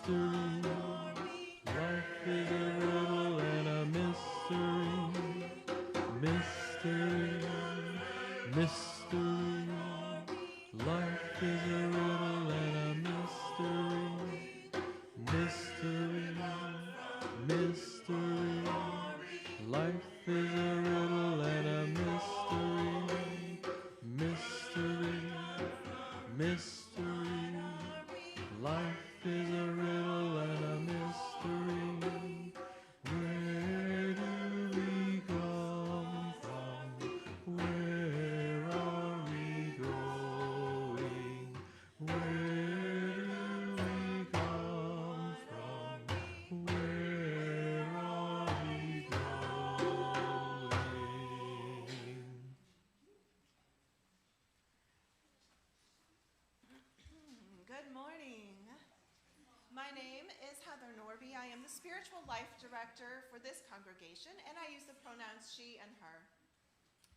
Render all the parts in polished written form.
Life is a riddle and a mystery. Mystery, mystery. Life is a riddle and a mystery. Mystery, mystery. Life is a riddle and a mystery. Mystery, mystery. Life is a riddle and a mystery. Where do we come from? Where are we going? Where do we come from? Where are we going? Good morning. My name is Heather Norby. I am the Spiritual Life Director for this congregation, and I use the pronouns she and her.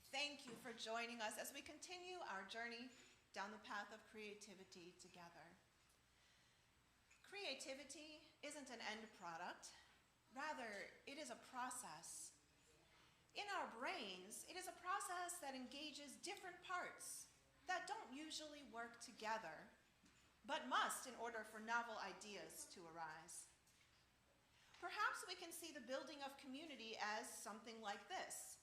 Thank you for joining us as we continue our journey down the path of creativity together. Creativity isn't an end product. Rather, it is a process. In our brains, it is a process that engages different parts that don't usually work together, but must in order for novel ideas to arise. Perhaps we can see the building of community as something like this: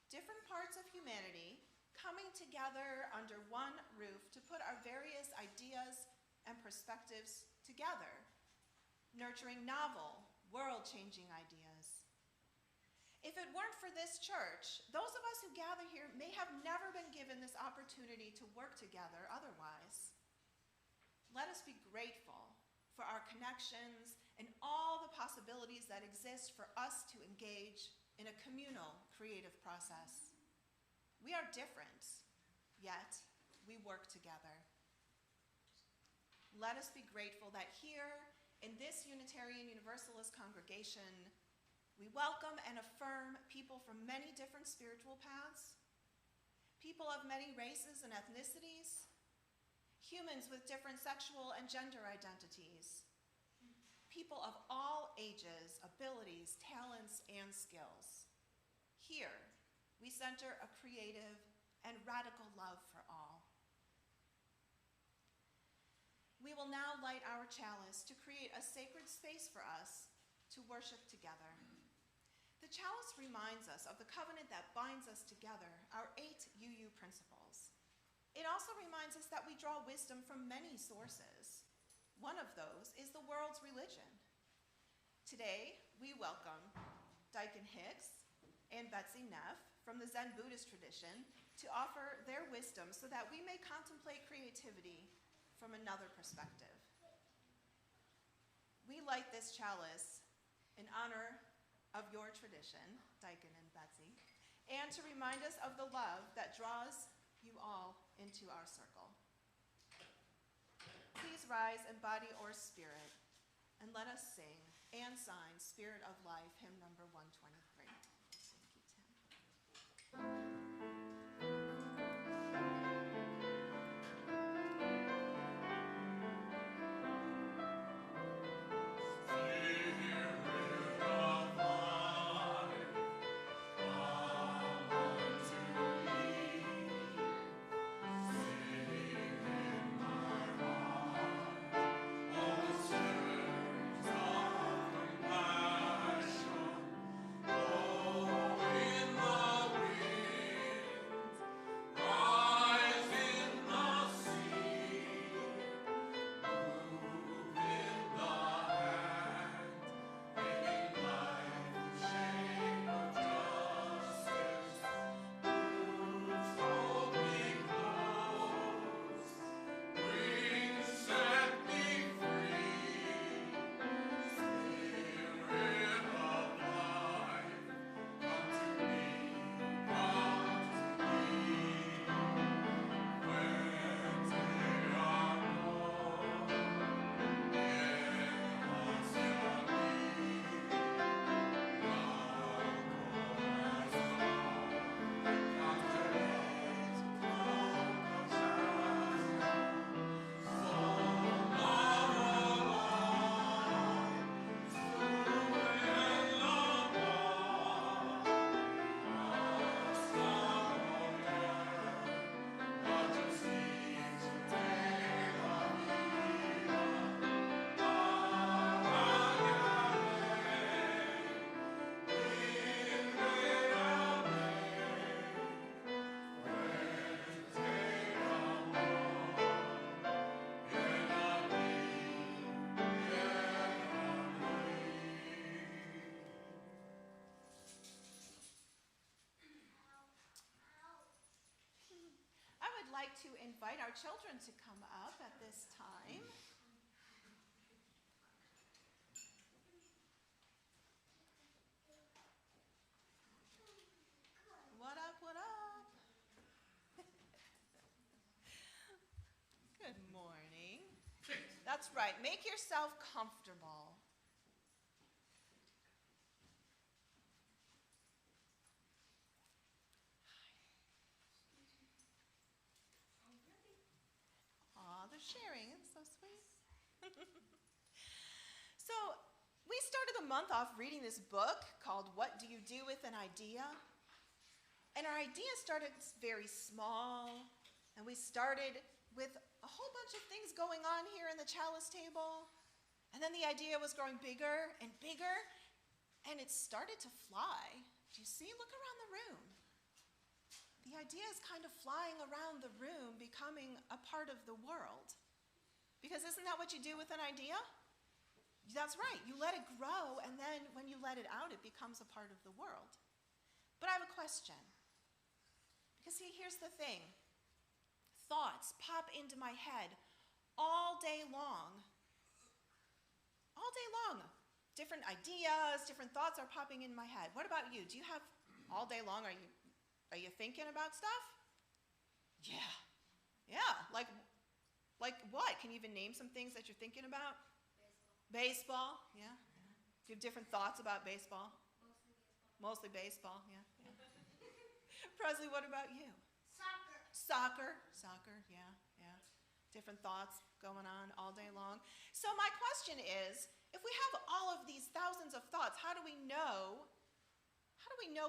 different parts of humanity coming together under one roof to put our various ideas and perspectives together, nurturing novel, world-changing ideas. If it weren't for this church, those of us who gather here may have never been given this opportunity to work together otherwise. Let us be grateful for our connections and all the possibilities that exist for us to engage in a communal creative process. We are different, yet we work together. Let us be grateful that here in this Unitarian Universalist congregation, we welcome and affirm people from many different spiritual paths, people of many races and ethnicities, humans with different sexual and gender identities, people of all ages, abilities, talents, and skills. Here, we center a creative and radical love for all. We will now light our chalice to create a sacred space for us to worship together. The chalice reminds us of the covenant that binds us together, our 8 UU principles. It also reminds us that we draw wisdom from many sources. One of those is the world's religion. Today, we welcome Daikin Hicks and Betsy Neff from the Zen Buddhist tradition to offer their wisdom so that we may contemplate creativity from another perspective. We light this chalice in honor of your tradition, Daikin and Betsy, and to remind us of the love that draws you all into our circle. Please rise in body or spirit, and let us sing and sign Spirit of Life, hymn number 123. Thank you, Tim. Oh, in the like to invite our children to come up at this time. What up, what up? Good morning. That's right, make yourself comfortable. Aw, they're sharing, it's so sweet. So, we started the month off reading this book called What Do You Do with an Idea? And our idea started very small, and we started with a whole bunch of things going on here in the chalice table. And then the idea was growing bigger and bigger, and it started to fly. Do you see? Look around the room. The idea is kind of flying around the room, becoming a part of the world. Because isn't that what you do with an idea? That's right, you let it grow, and then when you let it out, it becomes a part of the world. But I have a question. Because see, here's the thing. Thoughts pop into my head all day long. All day long. Different ideas, different thoughts are popping in my head. What about you? Do you have all day long, are you thinking about stuff? Yeah. Yeah, like what? Can you even name some things that you're thinking about? Baseball, yeah. Do you have different thoughts about baseball? Mostly baseball, yeah. Presley, what about you? Soccer, yeah. Different thoughts going on all day long. So my question is, if we have all of these thousands of thoughts, how do we know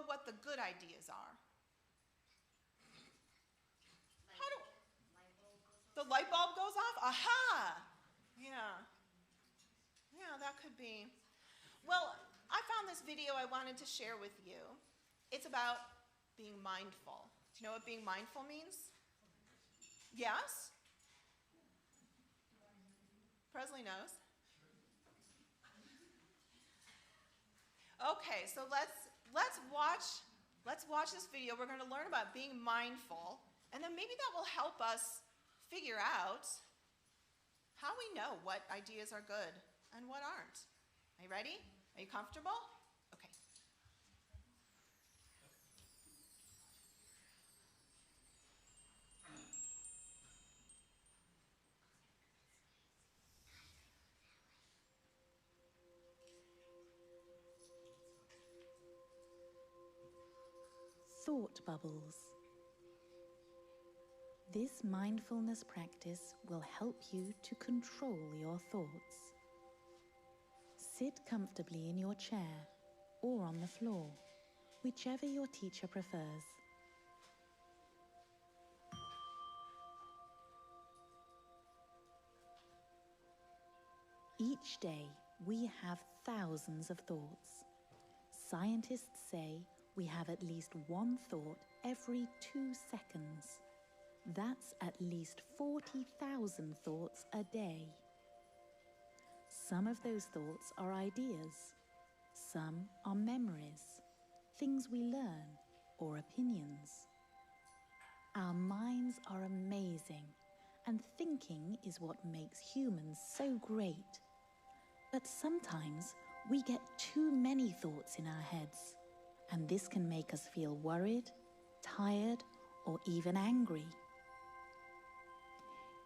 what the good ideas are? The light bulb goes off? Aha! Yeah. Yeah, that could be. Well, I found this video I wanted to share with you. It's about being mindful. Do you know what being mindful means? Yes? Presley knows. Okay, so let's watch this video. We're going to learn about being mindful, and then maybe that will help us figure out how we know what ideas are good and what aren't. Are you ready? Are you comfortable? Okay. Thought bubbles. This mindfulness practice will help you to control your thoughts. Sit comfortably in your chair or on the floor, whichever your teacher prefers. Each day, we have thousands of thoughts. Scientists say we have at least one thought every 2 seconds. That's at least 40,000 thoughts a day. Some of those thoughts are ideas. Some are memories, things we learn, or opinions. Our minds are amazing, and thinking is what makes humans so great. But sometimes we get too many thoughts in our heads, and this can make us feel worried, tired, or even angry.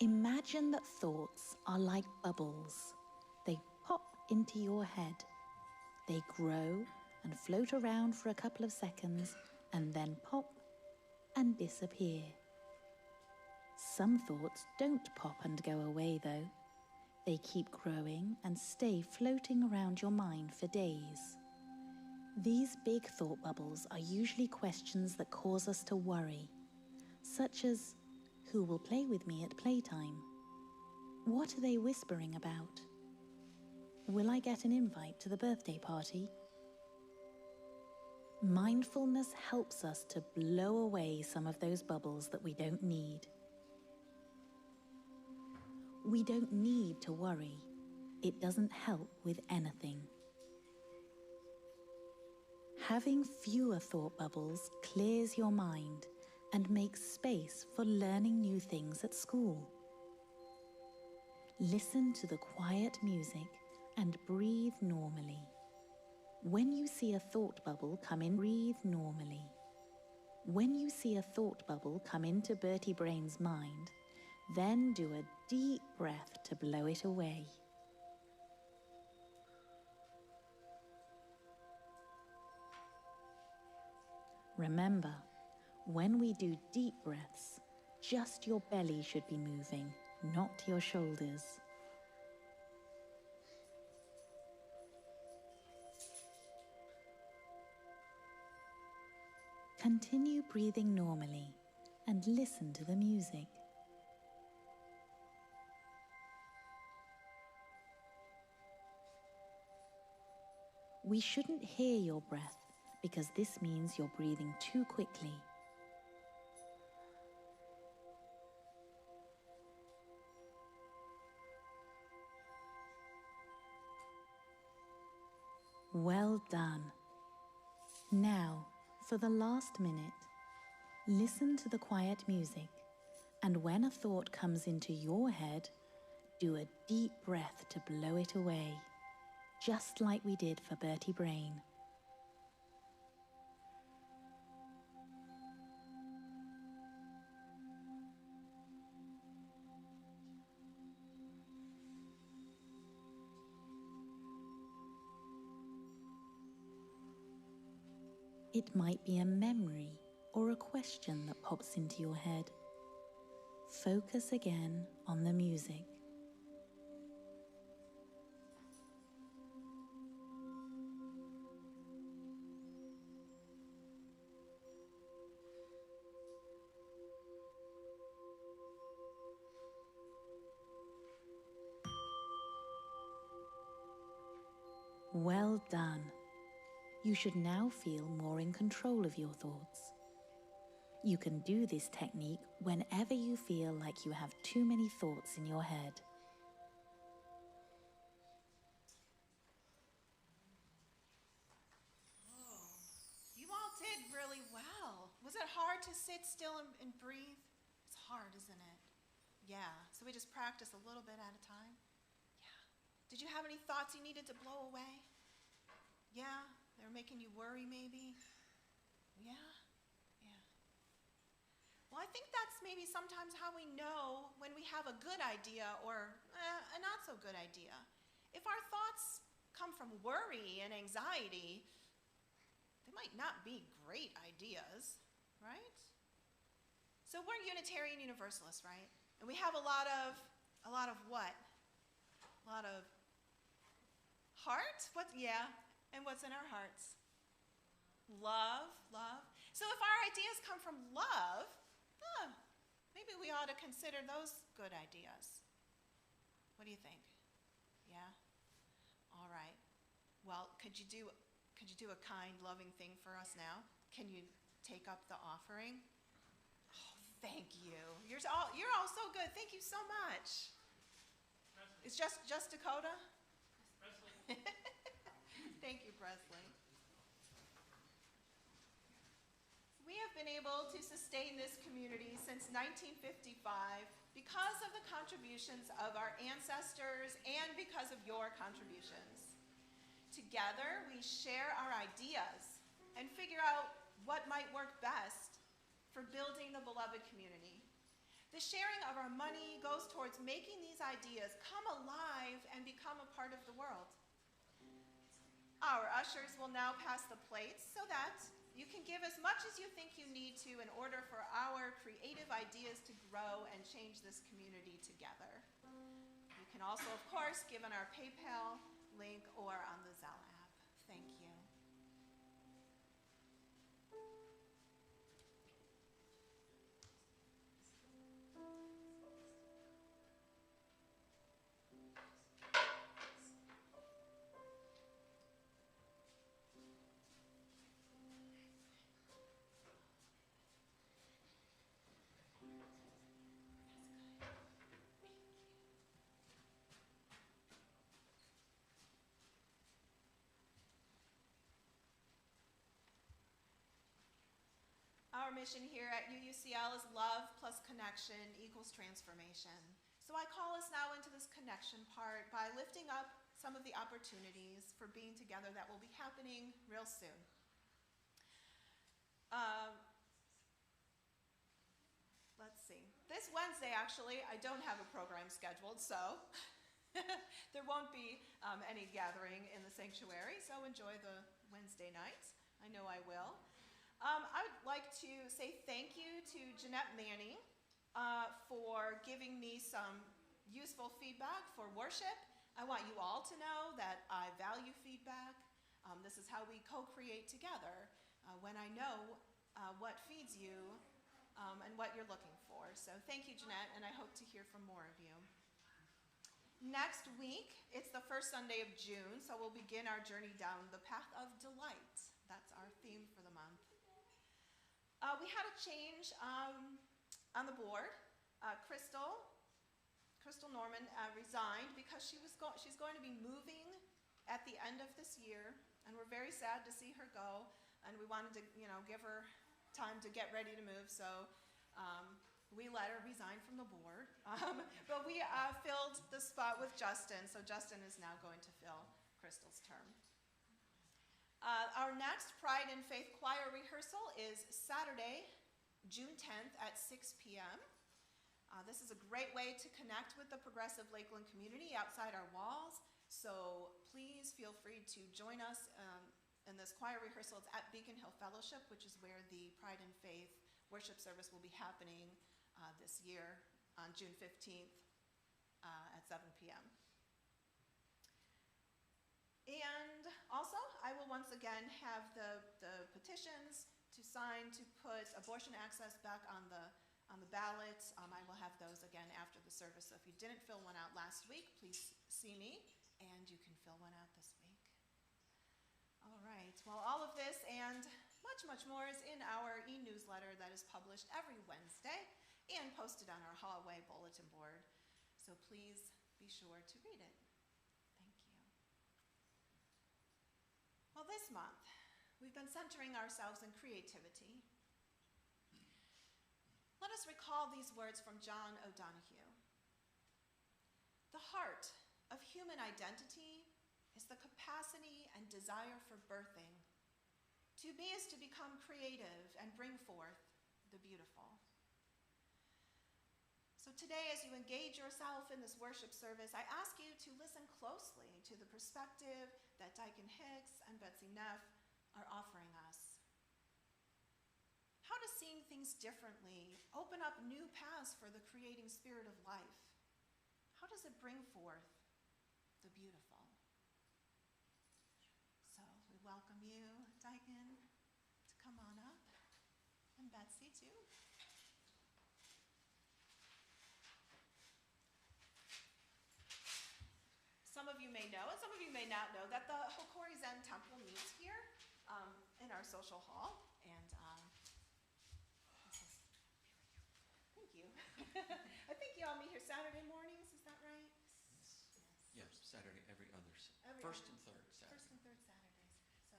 Imagine that thoughts are like bubbles. They pop into your head. They grow and float around for a couple of seconds and then pop and disappear. Some thoughts don't pop and go away though. They keep growing and stay floating around your mind for days. These big thought bubbles are usually questions that cause us to worry, such as, who will play with me at playtime? What are they whispering about? Will I get an invite to the birthday party? Mindfulness helps us to blow away some of those bubbles that we don't need. We don't need to worry. It doesn't help with anything. Having fewer thought bubbles clears your mind and make space for learning new things at school. Listen to the quiet music and breathe normally. When you see a thought bubble come in, breathe normally. When you see a thought bubble come into Bertie Brain's mind, then do a deep breath to blow it away. Remember, when we do deep breaths, just your belly should be moving, not your shoulders. Continue breathing normally and listen to the music. We shouldn't hear your breath because this means you're breathing too quickly. Well done. Now, for the last minute, listen to the quiet music, and when a thought comes into your head, do a deep breath to blow it away, just like we did for Bertie Brain. It might be a memory or a question that pops into your head. Focus again on the music. Well done. You should now feel more in control of your thoughts. You can do this technique whenever you feel like you have too many thoughts in your head. Oh, you all did really well. Was it hard to sit still and breathe? It's hard, isn't it? Yeah, so we just practice a little bit at a time? Yeah. Did you have any thoughts you needed to blow away? Yeah, they were making you worry maybe? Yeah? Yeah. Well, I think that's maybe sometimes how we know when we have a good idea or a not so good idea. If our thoughts come from worry and anxiety, they might not be great ideas, right? So we're Unitarian Universalists, right? And we have a lot of what? A lot of heart? Yeah. And what's in our hearts? Love, love. So if our ideas come from love, maybe we ought to consider those good ideas. What do you think? Yeah? All right. Well, could you do a kind, loving thing for us now? Can you take up the offering? Oh, thank you. You're all so good. Thank you so much. Presley. It's just Dakota? Presley. Thank you, Presley. We have been able to sustain this community since 1955 because of the contributions of our ancestors and because of your contributions. Together, we share our ideas and figure out what might work best for building the beloved community. The sharing of our money goes towards making these ideas come alive and become a part of the world. Our ushers will now pass the plates so that you can give as much as you think you need to in order for our creative ideas to grow and change this community together. You can also, of course, give on our PayPal link or on the Zelle app. Thank you. Our mission here at UUCL is love plus connection equals transformation. So I call us now into this connection part by lifting up some of the opportunities for being together that will be happening real soon. Let's see. This Wednesday, actually, I don't have a program scheduled, so there won't be any gathering in the sanctuary, so enjoy the Wednesday nights. I know I will. I would like to say thank you to Jeanette Manning for giving me some useful feedback for worship. I want you all to know that I value feedback. This is how we co-create together when I know what feeds you and what you're looking for. So thank you, Jeanette, and I hope to hear from more of you. Next week, it's the first Sunday of June, so we'll begin our journey down the path of delight. That's our theme for the month. We had a change on the board. Crystal Norman resigned because she's going to be moving at the end of this year, and we're very sad to see her go, and we wanted to give her time to get ready to move, so we let her resign from the board. But we filled the spot with Justin, so Justin is now going to fill Crystal's term. Our next Pride and Faith Choir rehearsal is Saturday, June 10th at 6 p.m. This is a great way to connect with the progressive Lakeland community outside our walls, so please feel free to join us in this choir rehearsal. It's at Beacon Hill Fellowship, which is where the Pride and Faith worship service will be happening this year on June 15th at 7 p.m. And also, I will once again have the petitions to sign to put abortion access back on the ballot. I will have those again after the service. So if you didn't fill one out last week, please see me, and you can fill one out this week. All right. Well, all of this and much, much more is in our e-newsletter that is published every Wednesday and posted on our hallway bulletin board. So please be sure to read it. Thank you. Well, this month, we've been centering ourselves in creativity. Let us recall these words from John O'Donohue. The heart of human identity is the capacity and desire for birthing. To be is to become creative and bring forth the beautiful. So today, as you engage yourself in this worship service, I ask you to listen closely to the perspective that Daikin Hicks and Betsy Neff are offering us. How does seeing things differently open up new paths for the creating spirit of life? How does it bring forth the beautiful? So we welcome you, Daikin, to come on up, and Betsy too. Some of you may know, and some of you may not know, that the Hokori Zen Temple meets here in our social hall. And thank you. I think you all meet here Saturday mornings, is that right? Yes, Saturday, every other, first and third Saturday. First and third Saturdays. So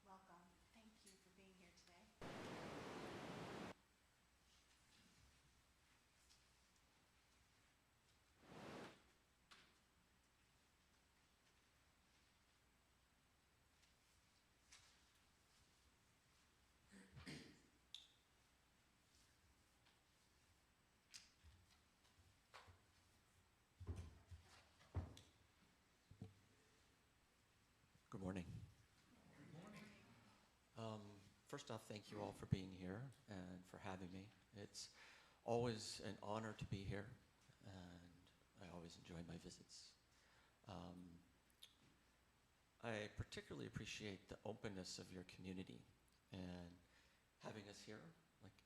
welcome. Thank you for being here today. Good morning. First off, thank you all for being here and for having me. It's always an honor to be here, and I always enjoy my visits. I particularly appreciate the openness of your community and having us here, like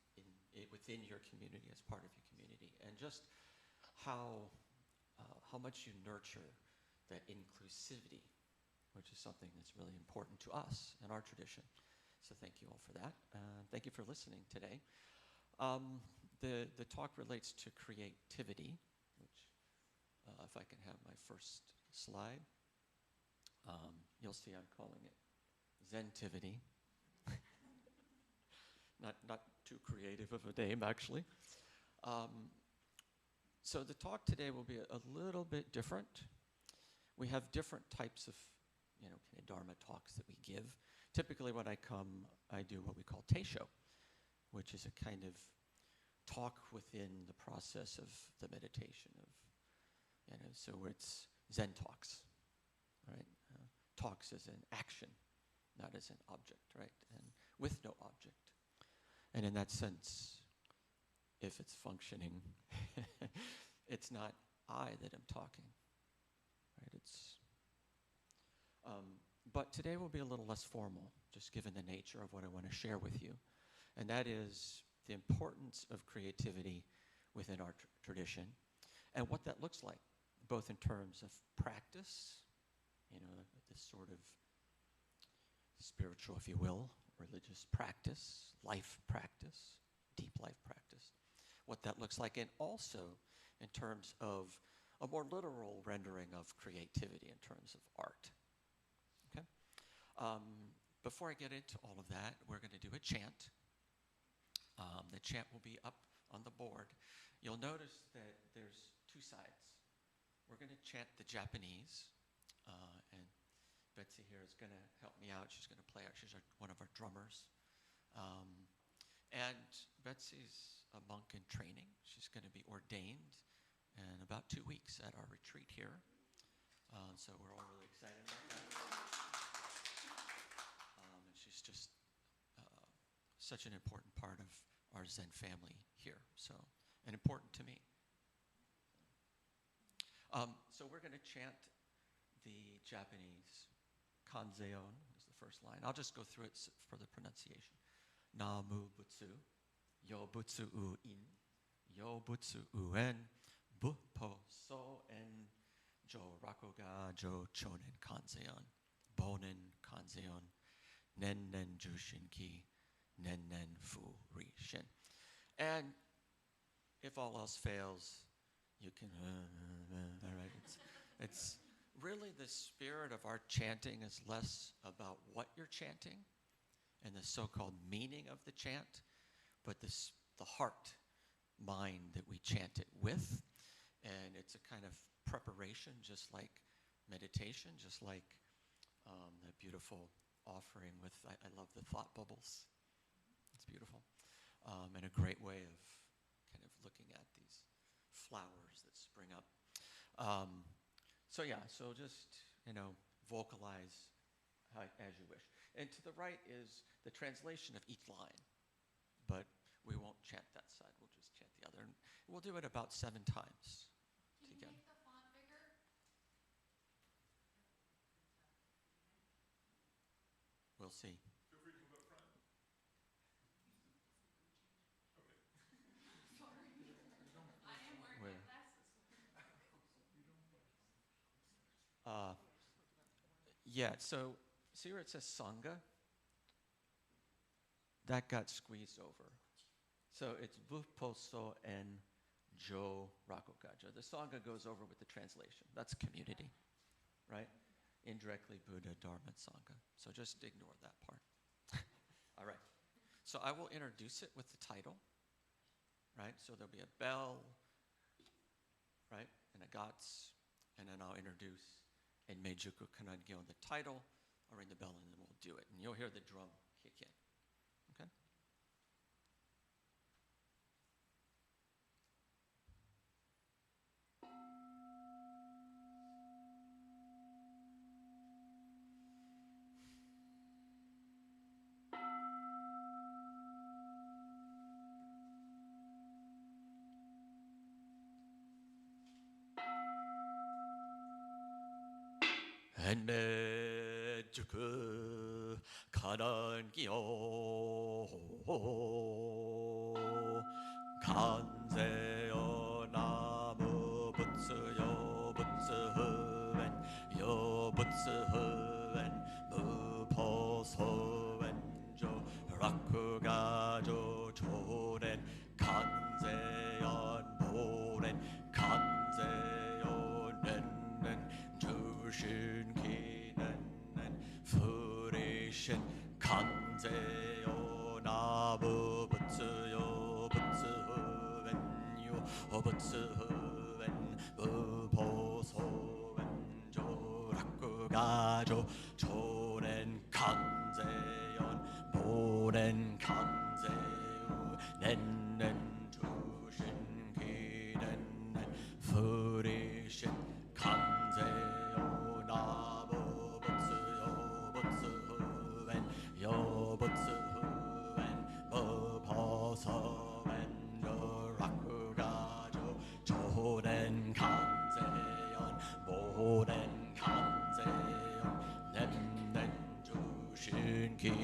within your community, as part of your community, and just how much you nurture that inclusivity, which is something that's really important to us and our tradition. So thank you all for that. Thank you for listening today. The talk relates to creativity, which, if I can have my first slide, you'll see I'm calling it Zentivity. not too creative of a name, actually. So the talk today will be a little bit different. We have different types of, kind of Dharma talks that we give. Typically when I come, I do what we call teisho, which is a kind of talk within the process of the meditation of, so it's Zen talks, right? Talks as an action, not as an object, right? And with no object. And in that sense, if it's functioning, it's not I that am talking, right? But today will be a little less formal, just given the nature of what I want to share with you. And that is the importance of creativity within our tradition and what that looks like, both in terms of practice, this sort of spiritual, if you will, religious practice, life practice, deep life practice, what that looks like, and also in terms of a more literal rendering of creativity in terms of art. Okay? Before I get into all of that, we're going to do a chant. The chant will be up on the board. You'll notice that there's two sides. We're going to chant the Japanese, and Betsy here is going to help me out. She's going to play. She's one of our drummers. And Betsy's a monk in training. She's going to be ordained in about 2 weeks at our retreat here. So we're all really excited about that. And she's just such an important part of our Zen family here, and important to me. So we're going to chant the Japanese Kanzeon is the first line. I'll just go through it for the pronunciation. Namu Butsu, Yo Butsu U In, Yo Butsu Uen, Buppo So En, Jo Rakoga Jo Chonen Kanzeon, Bonen Kanzeon, Nen Nen Jushin Ki, Nen Nen Fu Ri Shin. And if all else fails, you can, all right, it's really the spirit of our chanting is less about what you're chanting and the so-called meaning of the chant, but the heart, mind that we chant it with. And it's a kind of preparation, just like meditation, just like the beautiful offering with, I love the thought bubbles. It's beautiful. And a great way of kind of looking at these flowers that spring up. So just, vocalize as you wish. And to the right is the translation of each line, but we won't chant that side. We'll just chant the other. And we'll do it about 7 times. Can you make the font bigger? We'll see. Feel free to come up front. Okay. Sorry. I am wearing Where? my glasses. Yeah, so see where it says Sangha? That got squeezed over. So it's Vuposo and Jo Rakogaja. The Sangha goes over with the translation. That's community, right? Indirectly Buddha, Dharma, Sangha. So just ignore that part. All right. So I will introduce it with the title, right? So there'll be a bell, right? And a gats, and then I'll introduce in Meijuku Kanagyo the title. I'll ring the bell and then we'll do it. And you'll hear the drum kick in. Okay? Enmejuku kanangyo kanzeyo namu butsu yo butsu huen yo butsu huen mupo soen jo rakuga jo choren kanzeyon boren kanzeyo nennen jushin ki nennen furishin kanzeyo nabu butsu yo butsu wen yo butsu wen bu po so wen jo raku ga jo choren kanze yon boren kanze yu nen nen jushin ki nen nen furishin kanze yo nabu butsu wen yo butsu wen bu po so wen jo raku ga jo choren kanze yon boren kanze yon nen nen jushin ki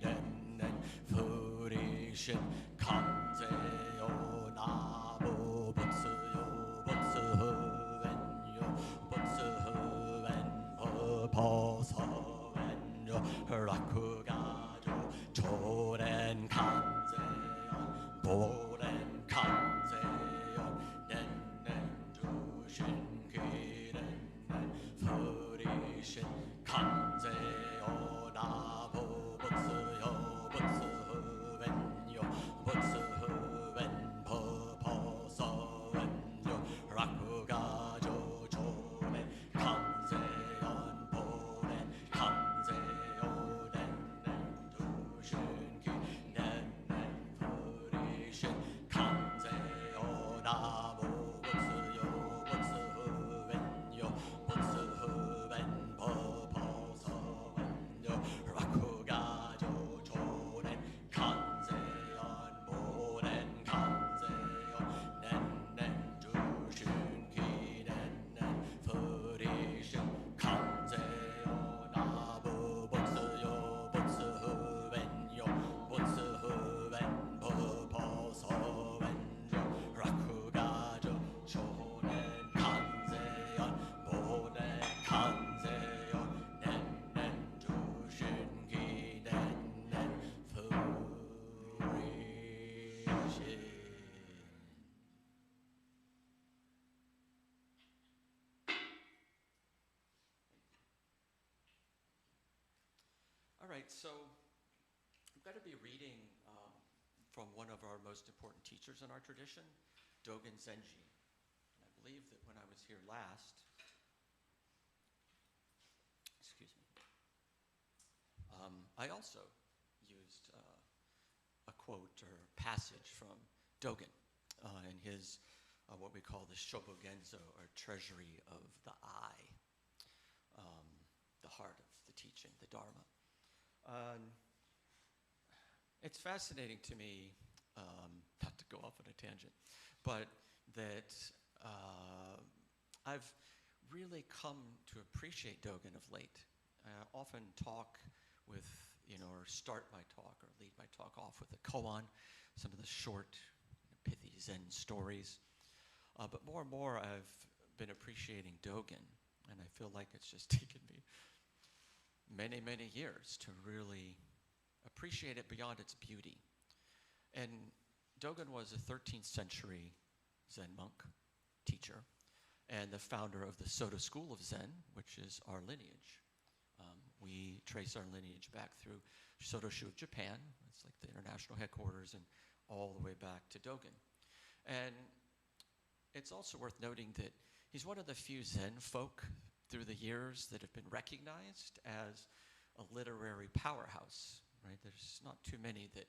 nen nen furishin kanze yo nabu butsu wen yo butsu wen bu po so wen yo raku ga jo choren kanze yon boren kanze yon nen nen jushin ki nen nen furishin kanze yo nabu butsu wen yo butsu wen po po so wen yo raku ga jo choren kanze yon boren kanze yo nen nen jushin ki nen nen furishin kanze yo nabu butsu wen yo butsu wen po po so wen yo raku ga jo choren kanze yon boren kanze yon nen nen jushin ki nen nen furishin kanze yo nabu butsu wen yo butsu wen po po so wen yo raku ga jo choren kanze yon boren kanze yon nen nen jushin ki nen nen furishin. All right, so I'm going to be reading from one of our most important teachers in our tradition, Dogen Zenji. And I believe that when I was here last, excuse me, I also used a quote or passage from Dogen in his what we call the Shobogenzo, or treasury of the eye, the heart of the teaching, the Dharma. It's fascinating to me, not to go off on a tangent, but that I've really come to appreciate Dogen of late. I often talk with, or start my talk or lead my talk off with a koan, some of the short, pithy Zen stories. But more and more I've been appreciating Dogen, and I feel like it's just taken me many, many years to really appreciate it beyond its beauty. And Dogen was a 13th century Zen monk, teacher, and the founder of the Soto School of Zen, which is our lineage. We trace our lineage back through Soto-shu of Japan. It's like the international headquarters, and all the way back to Dogen. And it's also worth noting that he's one of the few Zen folk through the years that have been recognized as a literary powerhouse, right? There's not too many that,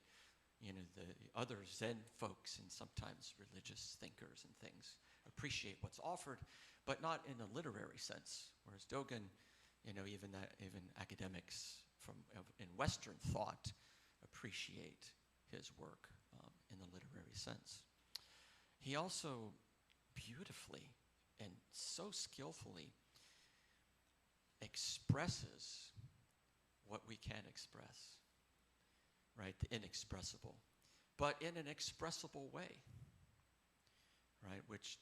the other Zen folks and sometimes religious thinkers and things appreciate what's offered, but not in a literary sense. Whereas Dogen, even academics in Western thought appreciate his work in the literary sense. He also beautifully and so skillfully expresses what we can't express, right? The inexpressible, but in an expressible way, right? Which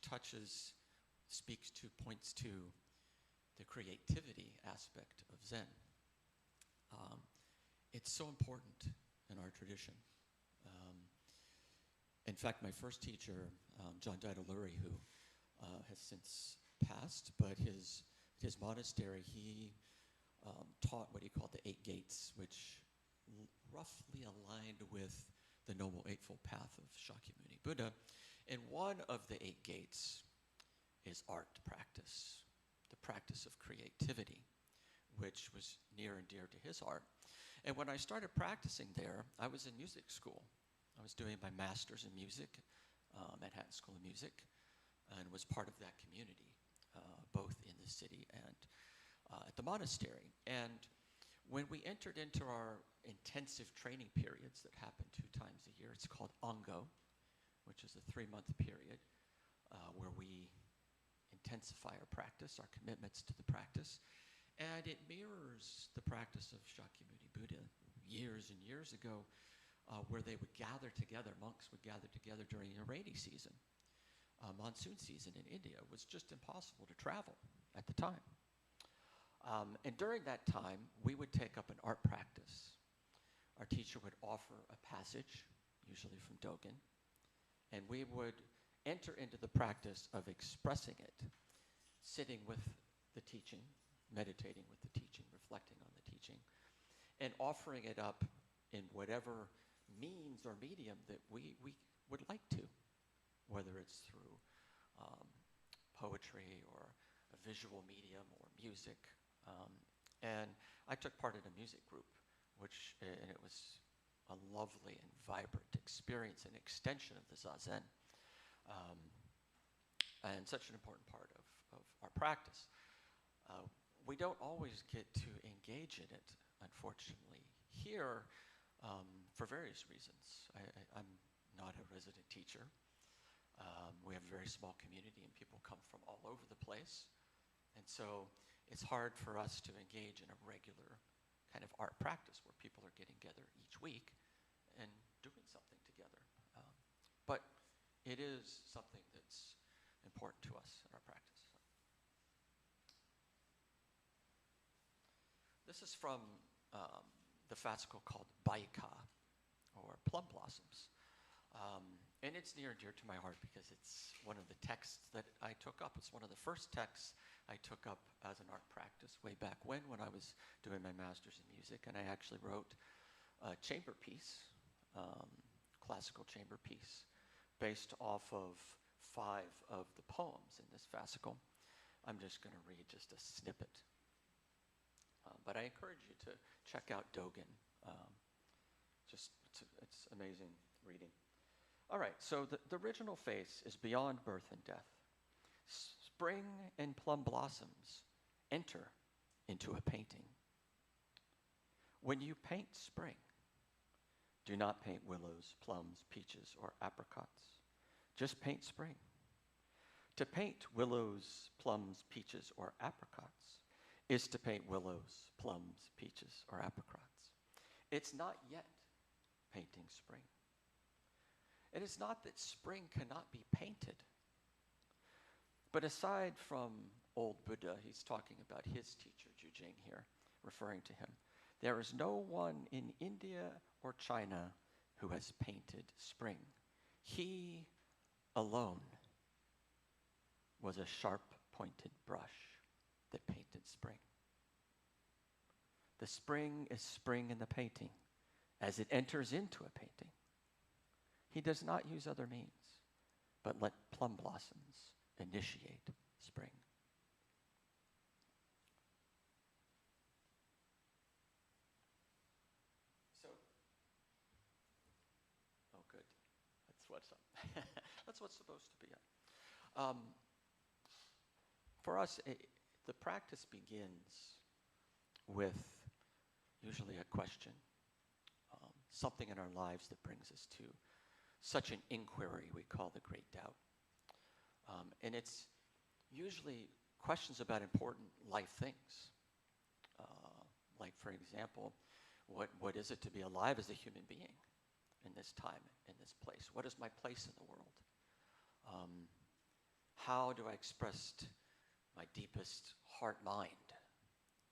points to the creativity aspect of Zen. It's so important in our tradition. In fact, my first teacher, John Daidaluri, who has since passed, but his monastery, he taught what he called the 8 gates, which roughly aligned with the Noble Eightfold Path of Shakyamuni Buddha. And one of the 8 gates is art practice, the practice of creativity, which was near and dear to his heart. And when I started practicing there, I was in music school. I was doing my master's in music, Manhattan School of Music, and was part of that community, both in the city and at the monastery. And when we entered into our intensive training periods that happen 2 times a year, it's called Ongo, which is a 3-month period where we intensify our practice, our commitments to the practice. And it mirrors the practice of Shakyamuni Buddha years and years ago, where they would gather together, monks would gather together during the rainy season. Monsoon season in India was just impossible to travel at the time. And during that time, we would take up an art practice. Our teacher would offer a passage, usually from Dogen, and we would enter into the practice of expressing it, sitting with the teaching, meditating with the teaching, reflecting on the teaching, and offering it up in whatever means or medium that we would like to, whether it's through poetry or a visual medium or music. And I took part in a music group, and it was a lovely and vibrant experience, an extension of the Zazen, and such an important part of our practice. We don't always get to engage in it, unfortunately. Here, for various reasons. I'm not a resident teacher. We have a very small community and people come from all over the place. And so it's hard for us to engage in a regular kind of art practice where people are getting together each week and doing something together. But it is something that's important to us in our practice. This is from the fascicle called Baika, or plum blossoms. And it's near and dear to my heart because it's one of the texts that I took up. It's one of the first texts I took up as an art practice way back when I was doing my master's in music. And I actually wrote a chamber piece, classical chamber piece, based off of 5 of the poems in this fascicle. I'm just going to read just a snippet. But I encourage you to check out Dogen. It's amazing reading. All right, so the original face is beyond birth and death. Spring and plum blossoms enter into a painting. When you paint spring, do not paint willows, plums, peaches, or apricots. Just paint spring. To paint willows, plums, peaches, or apricots is to paint willows, plums, peaches, or apricots. It's not yet painting spring. It is not that spring cannot be painted. But aside from old Buddha, he's talking about his teacher, Jujing here, referring to him. There is no one in India or China who has painted spring. He alone was a sharp-pointed brush that painted spring. The spring is spring in the painting as it enters into a painting. He does not use other means, but let plum blossoms initiate spring. So, oh good, that's what's up. That's what's supposed to be up. For us, the practice begins with usually a question, something in our lives that brings us to such an inquiry we call the Great Doubt. And it's usually questions about important life things. Like, for example, what is it to be alive as a human being in this time, in this place? What is my place in the world? How do I express my deepest heart-mind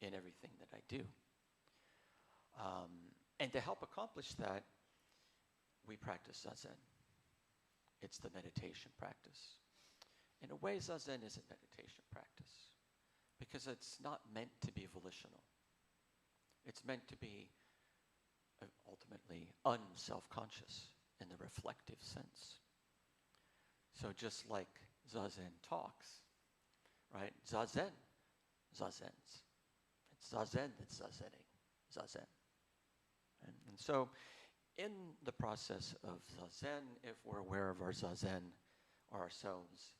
in everything that I do? And to help accomplish that, we practice Zazen. It's the meditation practice. In a way, Zazen is a meditation practice because it's not meant to be volitional. It's meant to be ultimately unself-conscious in the reflective sense. So just like Zazen talks, right? Zazen, Zazens. It's Zazen that's Zazening, Zazen. And so in the process of Zazen, if we're aware of our Zazen or ourselves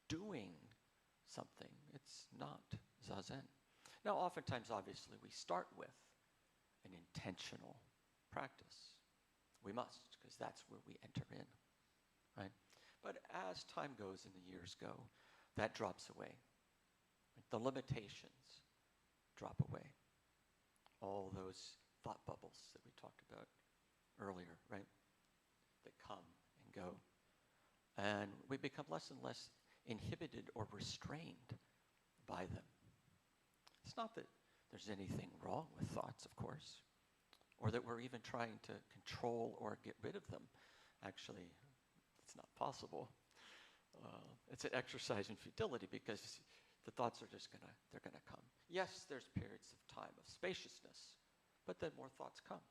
doing something, it's not Zazen. Now, oftentimes, obviously, we start with an intentional practice. We must, because that's where we enter in, right? But as time goes and the years go, that drops away. Right? The limitations drop away. All those thought bubbles that we talked about earlier, right? That come and go. And we become less and less inhibited or restrained by them. It's not that there's anything wrong with thoughts, of course, or that we're even trying to control or get rid of them. Actually, it's not possible. It's an exercise in futility because the thoughts are just they're gonna come. Yes, there's periods of time of spaciousness, but then more thoughts come,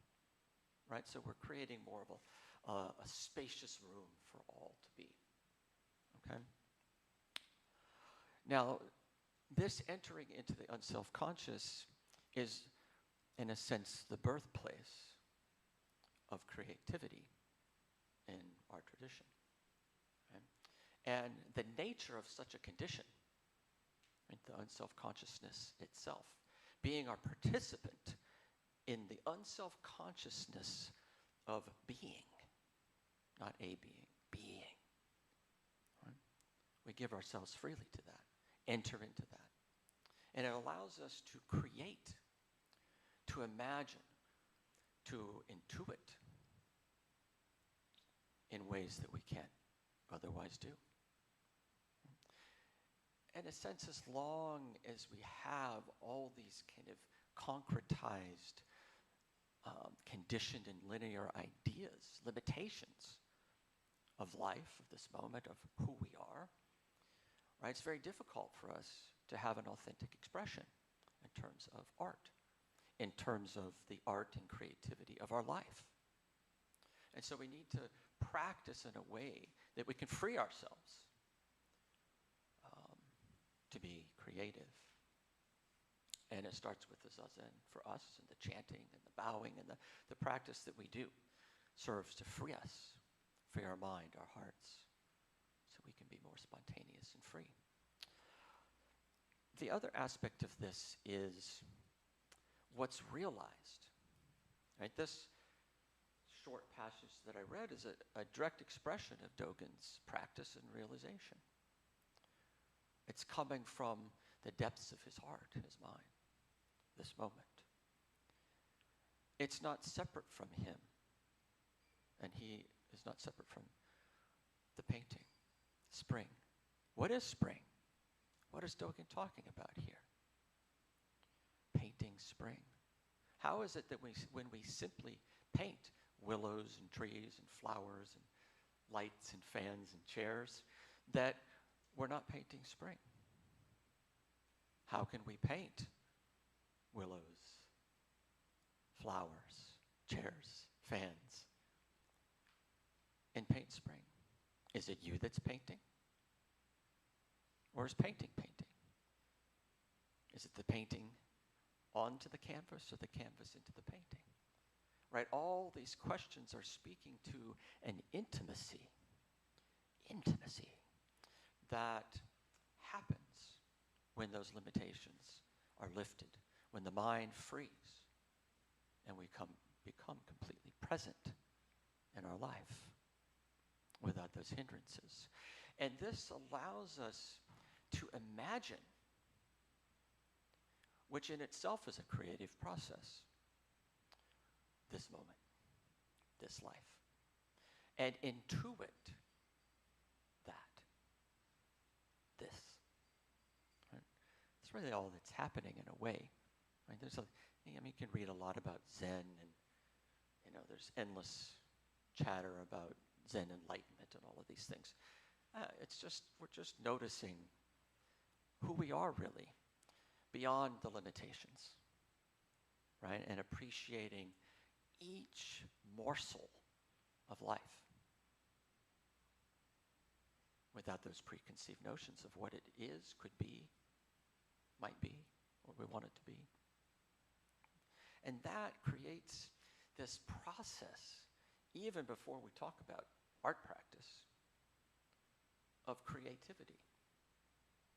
right? So we're creating more of a spacious room for all to be, okay? Now, this entering into the unself-conscious is, in a sense, the birthplace of creativity in our tradition. Okay? And the nature of such a condition, right, the unself-consciousness itself, being our participant in the unself-consciousness of being, not a being. Right? We give ourselves freely to that, enter into that. And it allows us to create, to imagine, to intuit in ways that we can't otherwise do. In a sense, as long as we have all these kind of concretized, conditioned and linear ideas, limitations of life, of this moment, of who we are, right? It's very difficult for us to have an authentic expression in terms of art, in terms of the art and creativity of our life. And so we need to practice in a way that we can free ourselves to be creative. And it starts with the zazen for us, and the chanting and the bowing and the practice that we do serves to free us, free our mind, our hearts, so we can be more spontaneous and free. The other aspect of this is what's realized. Right? This short passage that I read is a direct expression of Dogen's practice and realization. It's coming from the depths of his heart, his mind, this moment. It's not separate from him, and he is not separate from the painting. Spring. What is spring? What is Dogen talking about here? Painting spring. How is it that when we simply paint willows and trees and flowers and lights and fans and chairs, that we're not painting spring? How can we paint willows, flowers, chairs, fans, and paint spring? Is it you that's painting? Or is painting painting? Is it the painting onto the canvas or the canvas into the painting? Right? All these questions are speaking to an intimacy that happens when those limitations are lifted, when the mind frees and we become completely present in our life without those hindrances. And this allows us to imagine, which in itself is a creative process, this moment, this life, and intuit this. Right? It's really all that's happening in a way. Right? You can read a lot about Zen, and there's endless chatter about Zen enlightenment and all of these things. We're just noticing who we are really, beyond the limitations, right? And appreciating each morsel of life without those preconceived notions of what it is, could be, might be, what we want it to be. And that creates this process, even before we talk about art practice, of creativity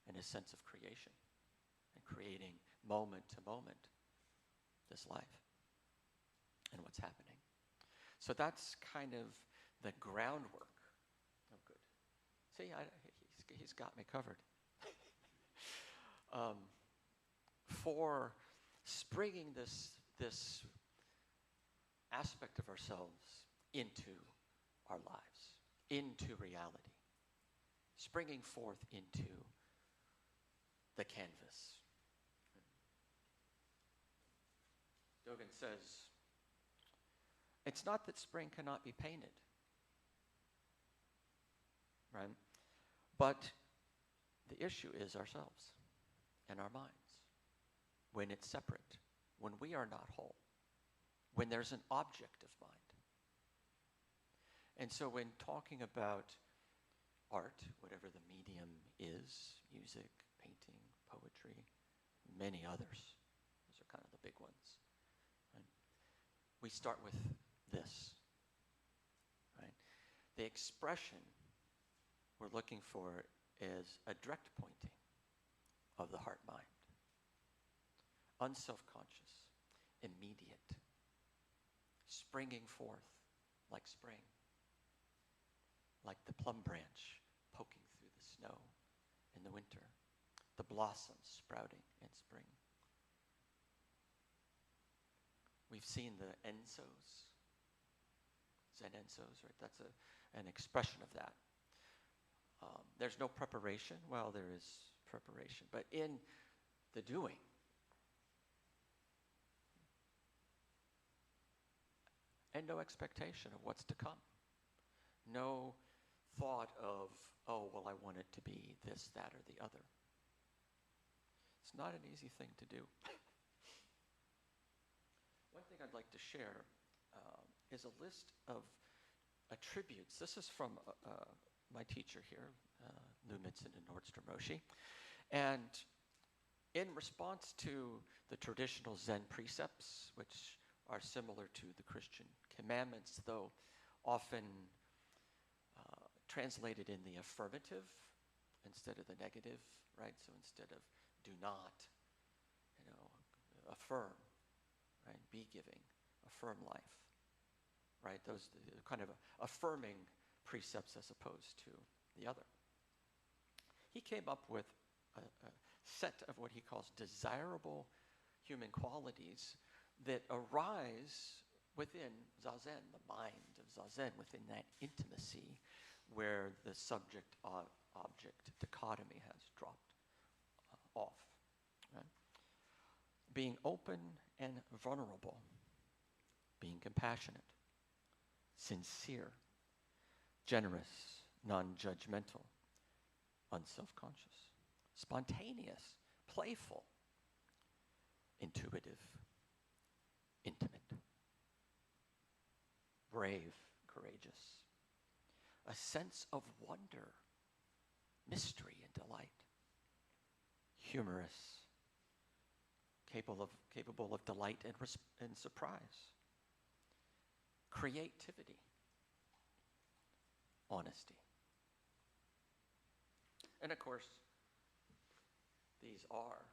and a sense of creation and creating moment to moment this life and what's happening. So that's kind of the groundwork. Oh, good. See, he's got me covered. For springing this aspect of ourselves into our lives, into reality, springing forth into the canvas. Dogen says, it's not that spring cannot be painted, right? But the issue is ourselves and our minds. When it's separate, when we are not whole, when there's an object of mind. And so when talking about art, whatever the medium is, music, painting, poetry, many others, those are kind of the big ones, right? We start with this, right? The expression we're looking for is a direct pointing of the heart-mind. Unself-conscious, immediate, springing forth like spring, like the plum branch poking through the snow in the winter, the blossoms sprouting in spring. We've seen the ensos, Zen ensos, right? That's an expression of that. There's no preparation. Well, there is preparation, but in the doing, and no expectation of what's to come. No thought of, oh, well, I want it to be this, that, or the other. It's not an easy thing to do. One thing I'd like to share is a list of attributes. This is from my teacher here, Lumitzen and Nordstrom Roshi. And in response to the traditional Zen precepts, which are similar to the Christian commandments, though often translated in the affirmative instead of the negative, right? So instead of do not, affirm, right? Be giving, affirm life, right? Those kind of affirming precepts as opposed to the other. He came up with a set of what he calls desirable human qualities that arise within Zazen, the mind of Zazen, within that intimacy where the subject-object dichotomy has dropped off. Right? Being open and vulnerable, being compassionate, sincere, generous, non-judgmental, unself-conscious, spontaneous, playful, intuitive, intimate, brave, courageous, a sense of wonder, mystery, and delight, humorous, capable of delight and surprise, creativity, honesty. And of course, these are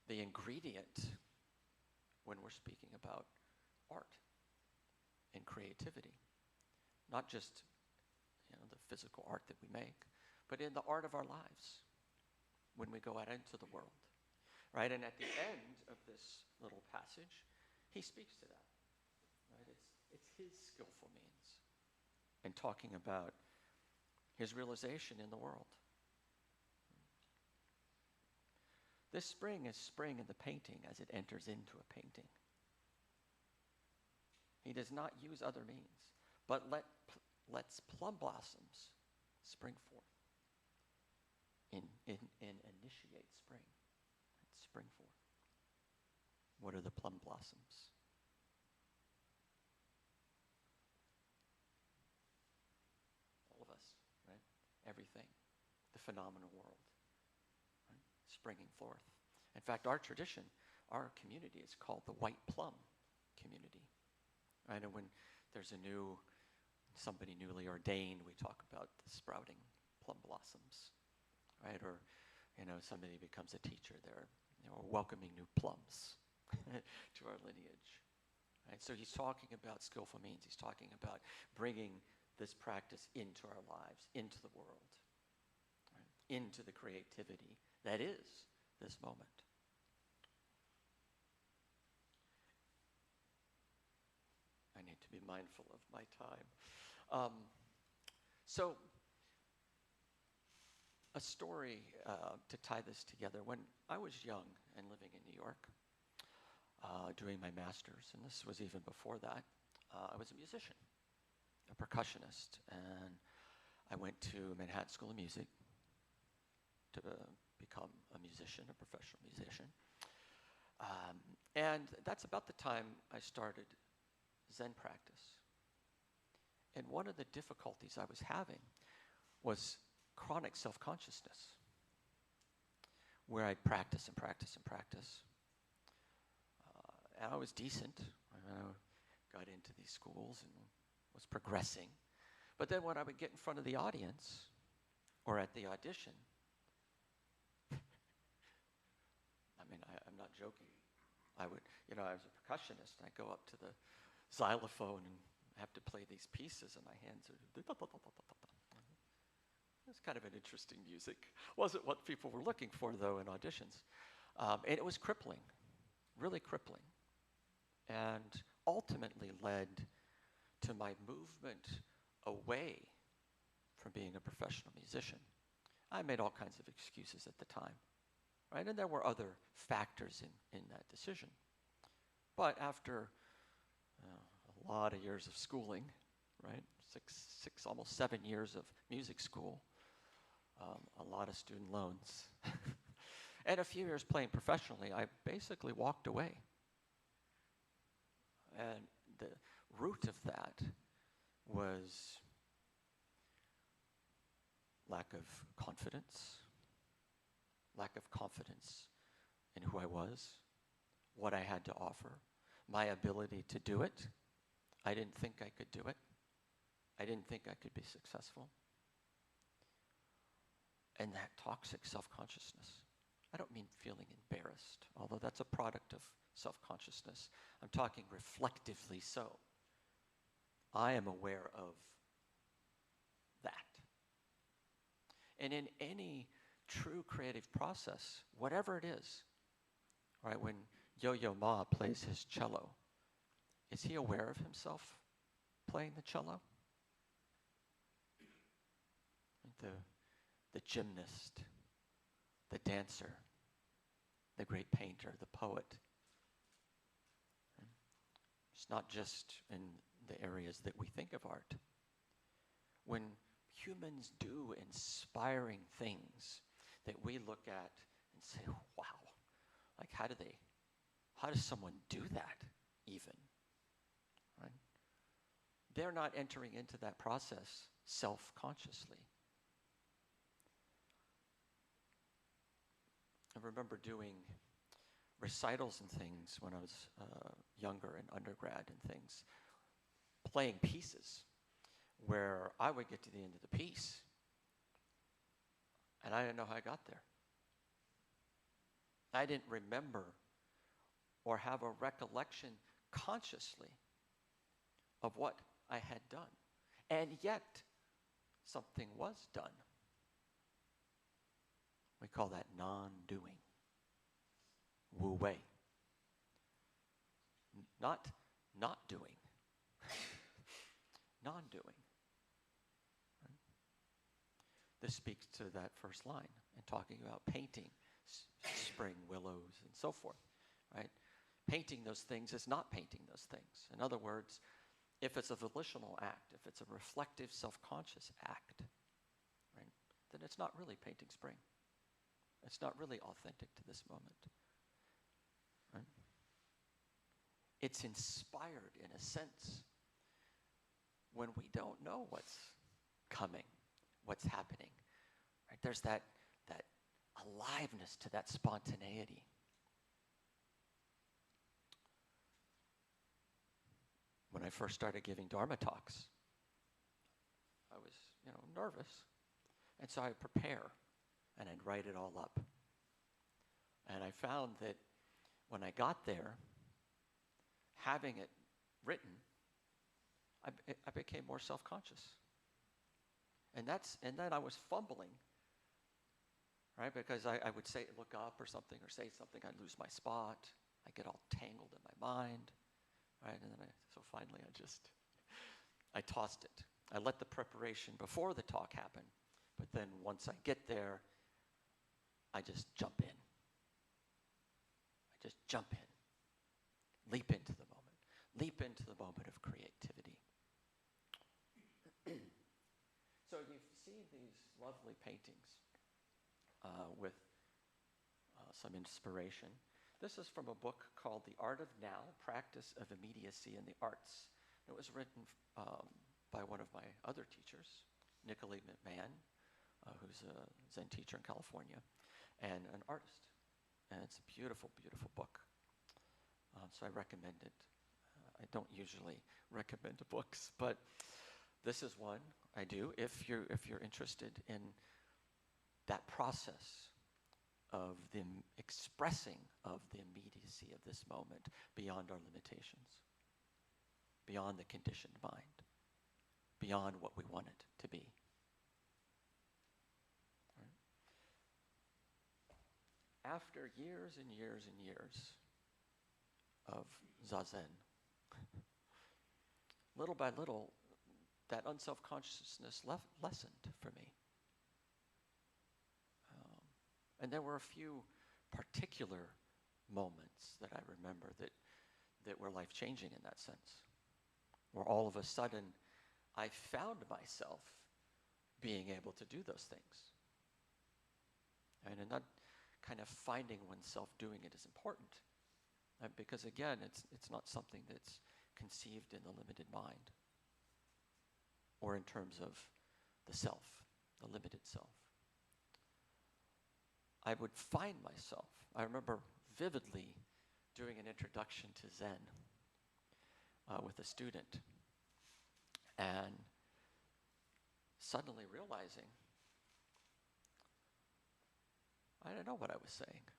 the ingredient when we're speaking about art and creativity. Not just the physical art that we make, but in the art of our lives when we go out into the world. Right? And at the end of this little passage, he speaks to that. Right? It's his skillful means in talking about his realization in the world. This spring is spring in the painting as it enters into a painting. He does not use other means, but lets plum blossoms spring forth and initiate spring. Spring forth. What are the plum blossoms? phenomenal world, right? Springing forth. In fact, our tradition, our community is called the White Plum community. Right? And when there's somebody newly ordained, we talk about the sprouting plum blossoms, right? Or, somebody becomes a teacher, they're welcoming new plums to our lineage. Right? So he's talking about skillful means. He's talking about bringing this practice into our lives, into the world, right? Into the creativity that is this moment. I need to be mindful of my time. So a story to tie this together. When I was young and living in New York, doing my master's, and this was even before that, I was a musician, a percussionist, and I went to Manhattan School of Music to become a musician, a professional musician. And that's about the time I started Zen practice. And one of the difficulties I was having was chronic self-consciousness, where I'd practice and practice and practice. And I was decent. I got into these schools and was progressing. But then when I would get in front of the audience or at the audition, I'm not joking. I was a percussionist, and I'd go up to the xylophone and have to play these pieces, and my hands are... It's kind of an interesting music. Wasn't what people were looking for, though, in auditions. And it was crippling, really crippling. And ultimately led to my movement away from being a professional musician. I made all kinds of excuses at the time, right? And there were other factors in that decision. But after a lot of years of schooling, right? Six, almost 7 years of music school, a lot of student loans, and a few years playing professionally, I basically walked away. And the root of that was lack of confidence in who I was, what I had to offer, my ability to do it. I didn't think I could do it. I didn't think I could be successful. And that toxic self-consciousness. I don't mean feeling embarrassed, although that's a product of self-consciousness. I'm talking reflectively so. I am aware of that. And in any true creative process, whatever it is, right, when Yo-Yo Ma plays his cello, is he aware of himself playing the cello? The gymnast, the dancer, the great painter, the poet. It's not just in the areas that we think of art. When humans do inspiring things that we look at and say, wow, like how does someone do that even? Right? They're not entering into that process self-consciously. I remember doing recitals and things when I was younger in undergrad and things, playing pieces where I would get to the end of the piece and I didn't know how I got there. I didn't remember or have a recollection consciously of what I had done. And yet, something was done. We call that non-doing. Wu Wei. Not doing. Non-doing. Right? This speaks to that first line and talking about painting spring willows and so forth. Right? Painting those things is not painting those things. In other words, if it's a volitional act, if it's a reflective, self-conscious act, right, then it's not really painting spring. It's not really authentic to this moment. Right? It's inspired in a sense when we don't know what's coming, what's happening. Right? There's that aliveness to that spontaneity. When I first started giving Dharma talks, I was, nervous. And so I'd prepare, and I'd write it all up. And I found that when I got there, having it written, I became more self-conscious. And then I was fumbling, right? Because I would look up or something, or say something, I'd lose my spot. I get all tangled in my mind, right? And then so finally I tossed it. I let the preparation before the talk happen, but then once I get there, I just jump in. Leap into the moment. Leap into the moment of creativity. So you've seen these lovely paintings with some inspiration. This is from a book called The Art of Now, Practice of Immediacy in the Arts. It was written by one of my other teachers, Nicolene McMahon, who's a Zen teacher in California, and an artist. And it's a beautiful, beautiful book. So I recommend it. I don't usually recommend books, but this is one I do if you're interested in that process of the expressing of the immediacy of this moment beyond our limitations, beyond the conditioned mind, beyond what we want it to be. Right? After years and years and years of Zazen, little by little, that unself-consciousness lessened for me. And there were a few particular moments that I remember that were life-changing in that sense, where all of a sudden I found myself being able to do those things. And not kind of finding oneself doing it is important, because again, it's not something that's conceived in the limited mind or in terms of the self, the limited self. I would find myself, I remember vividly doing an introduction to Zen with a student, and suddenly realizing I didn't know what I was saying.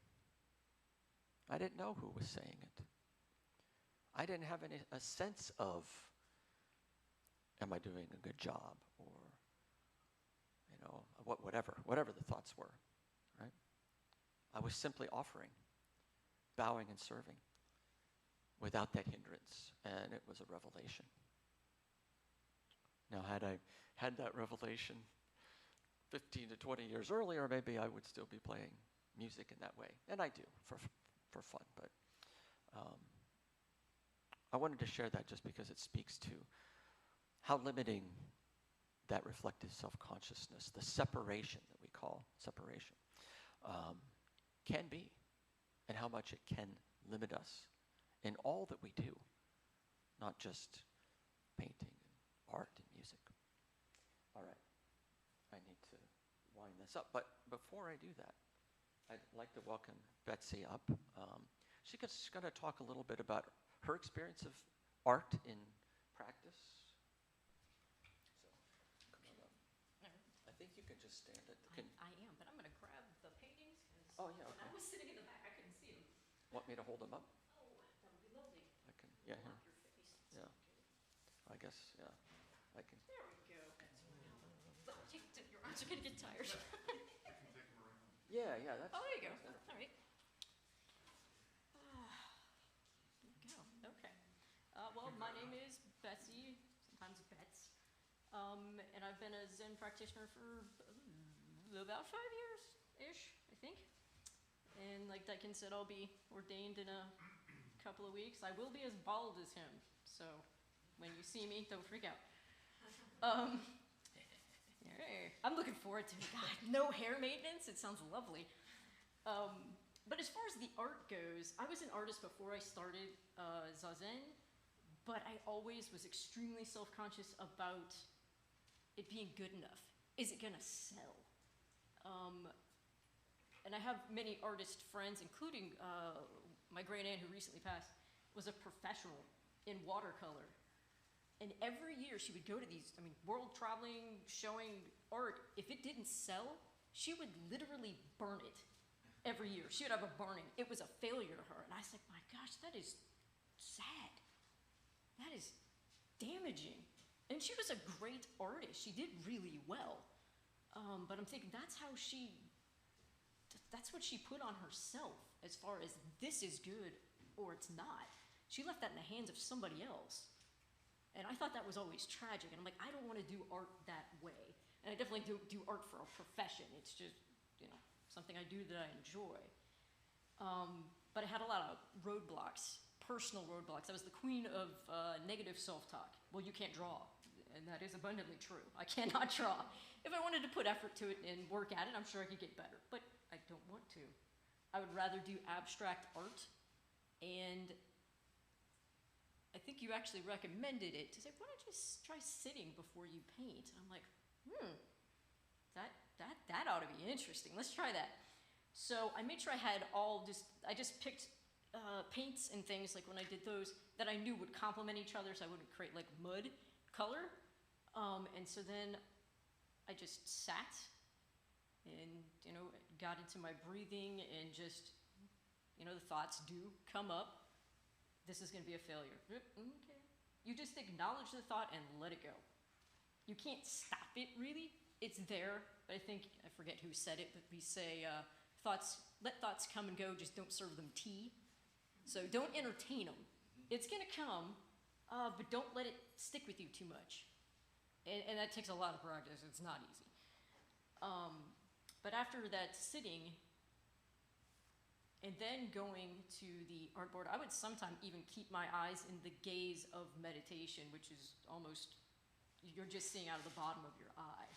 I didn't know who was saying it. I didn't have a sense of, am I doing a good job, or whatever the thoughts were, right? I was simply offering, bowing and serving without that hindrance, and it was a revelation. Now, had I had that revelation 15 to 20 years earlier, maybe I would still be playing music in that way, and I do for fun, but I wanted to share that just because it speaks to how limiting that reflective self-consciousness, the separation that we call separation, can be, and how much it can limit us in all that we do, not just painting and art and music. All right, I need to wind this up, but before I do that, I'd like to welcome Betsy up. She's going to talk a little bit about her experience of art in practice. So, come on up. I think you can just stand it. I am, but I'm going to grab the paintings because Oh, yeah, when I okay. was sitting in the back, I couldn't see them. Want me to hold them up? Oh, that would be lovely. I can, yeah, Block here. your face. Yeah. I guess, yeah, I can. There we go. But your arms are going to get tired. Yeah, that's. Oh, there you go. that's wonderful. All right. Here we go. Okay. Well, my name is Betsy, sometimes Bets, and I've been a Zen practitioner for about 5 years-ish, I think. And like Daikin said, I'll be ordained in a couple of weeks. I will be as bald as him, so when you see me, don't freak out. I'm looking forward to it. God, no hair maintenance. It sounds lovely. But as far as the art goes, I was an artist before I started Zazen, but I always was extremely self-conscious about it being good enough. Is it going to sell? And I have many artist friends, including my great aunt who recently passed, was a professional in watercolor. And every year she would go to these, world traveling, showing art. If it didn't sell, she would literally burn it every year. She would have a burning. It was a failure to her. And I was like, my gosh, that is sad. That is damaging. And she was a great artist. She did really well. But I'm thinking that's what she put on herself as far as this is good or it's not. She left that in the hands of somebody else. And I thought that was always tragic. And I'm like, I don't want to do art that way. And I definitely don't do art for a profession. It's just, something I do that I enjoy. But I had a lot of roadblocks, personal roadblocks. I was the queen of negative self-talk. Well, you can't draw. And that is abundantly true. I cannot draw. If I wanted to put effort to it and work at it, I'm sure I could get better. But I don't want to. I would rather do abstract art. And I think you actually recommended it to say, why don't you try sitting before you paint? And I'm like, that ought to be interesting. Let's try that. So I made sure I had I just picked paints and things, like when I did those, that I knew would complement each other so I wouldn't create like mud color. And so then I just sat and, got into my breathing and just, the thoughts do come up. This is going to be a failure. Okay. You just acknowledge the thought and let it go. You can't stop it, really. It's there, but I forget who said it, but we say let thoughts come and go, just don't serve them tea. So don't entertain them. It's going to come, but don't let it stick with you too much. And that takes a lot of practice. It's not easy. But after that sitting, and then going to the artboard, I would sometimes even keep my eyes in the gaze of meditation, which is almost, you're just seeing out of the bottom of your eye.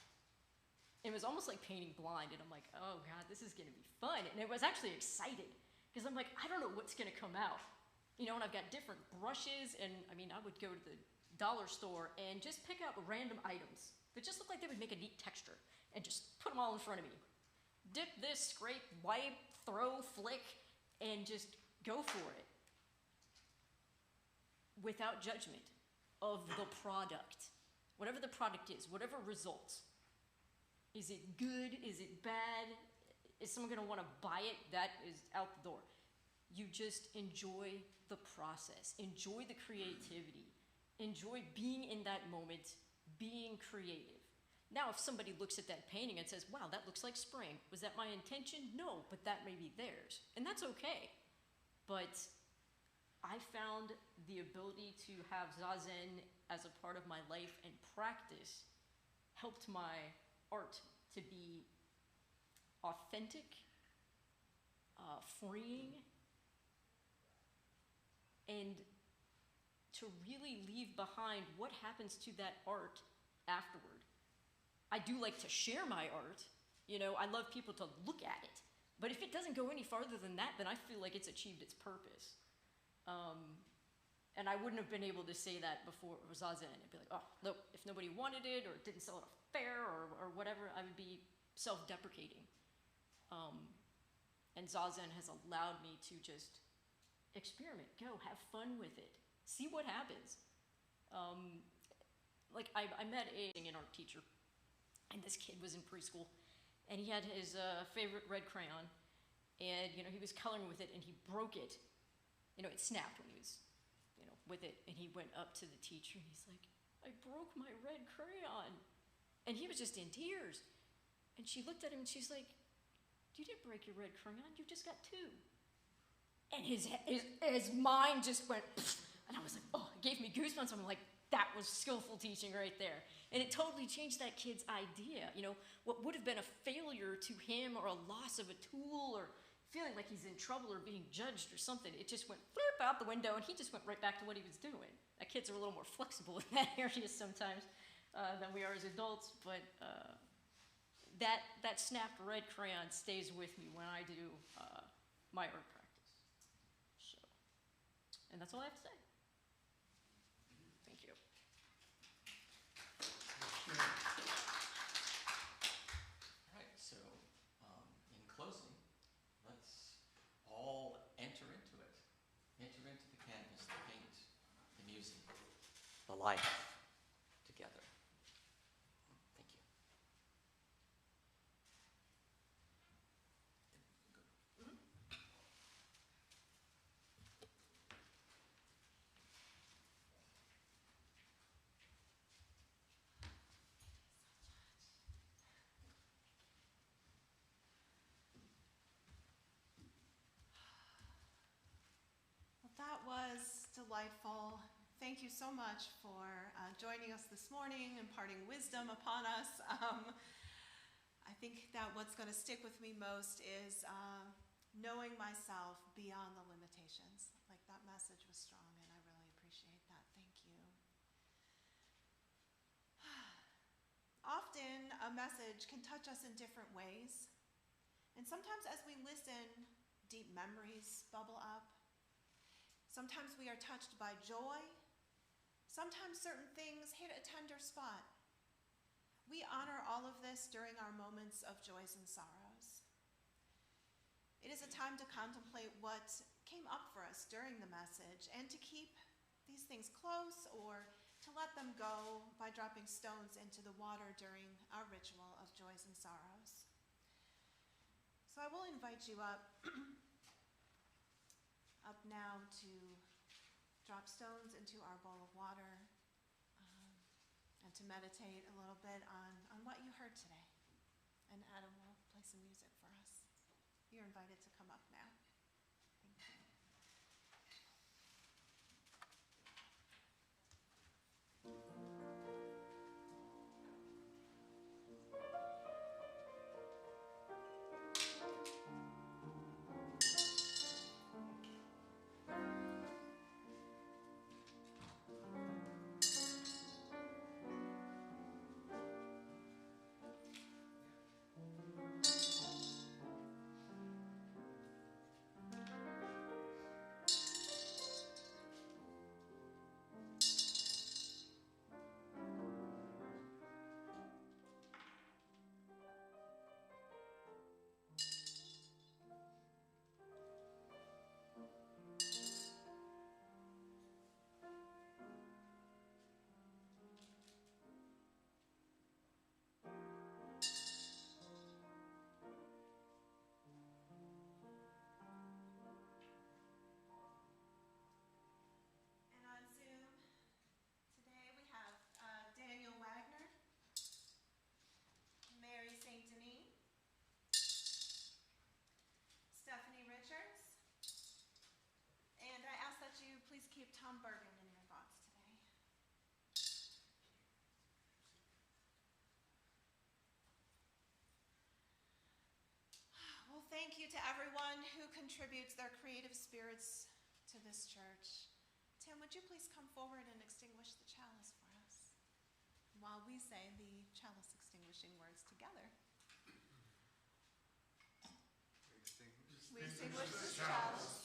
It was almost like painting blind, and I'm like, oh God, this is gonna be fun. And it was actually excited, because I'm like, I don't know what's gonna come out. And I've got different brushes, and I would go to the dollar store and just pick out random items that just look like they would make a neat texture, and just put them all in front of me. Dip this, scrape, wipe, throw, flick, and just go for it. Without judgment of the product. Whatever the product is, whatever results. Is it good? Is it bad? Is someone gonna wanna buy it? That is out the door. You just enjoy the process. Enjoy the creativity. Enjoy being in that moment, being creative. Now, if somebody looks at that painting and says, wow, that looks like spring, was that my intention? No, but that may be theirs. And that's okay. But I found the ability to have Zazen as a part of my life and practice helped my art to be authentic, freeing, and to really leave behind what happens to that art afterward. I do like to share my art. I love people to look at it. But if it doesn't go any farther than that, then I feel like it's achieved its purpose. And I wouldn't have been able to say that before Zazen. I'd be like, oh, no, if nobody wanted it or it didn't sell at a fair or whatever, I would be self-deprecating. And Zazen has allowed me to just experiment, go, have fun with it, see what happens. I met an art teacher, and this kid was in preschool, and he had his favorite red crayon, and he was coloring with it, and he broke it. It snapped when he was, with it, and he went up to the teacher, and he's like, I broke my red crayon. And he was just in tears. And she looked at him, and she's like, you didn't break your red crayon, you just got 2. And his mind just went, and I was like, oh, it gave me goosebumps. I'm like, that was skillful teaching right there. And it totally changed that kid's idea. What would have been a failure to him or a loss of a tool or feeling like he's in trouble or being judged or something, it just went flip out the window, and he just went right back to what he was doing. Kids are a little more flexible in that area sometimes than we are as adults, but that snapped red crayon stays with me when I do my art practice. So, and that's all I have to say. Thank you. All right, so life together. Thank you. Well, that was delightful. Thank you so much for joining us this morning, imparting wisdom upon us. I think that what's going to stick with me most is knowing myself beyond the limitations. Like, that message was strong, and I really appreciate that. Thank you. Often, a message can touch us in different ways. And sometimes as we listen, deep memories bubble up. Sometimes we are touched by joy. Sometimes certain things hit a tender spot. We honor all of this during our moments of joys and sorrows. It is a time to contemplate what came up for us during the message and to keep these things close or to let them go by dropping stones into the water during our ritual of joys and sorrows. So I will invite you up now to drop stones into our bowl of water and to meditate a little bit on what you heard today. And Adam will play some music for us. You're invited to come up now. Thank you. Please keep Tom Bergen in your thoughts today. Well, thank you to everyone who contributes their creative spirits to this church. Tim, would you please come forward and extinguish the chalice for us while we say the chalice extinguishing words together? We extinguish this chalice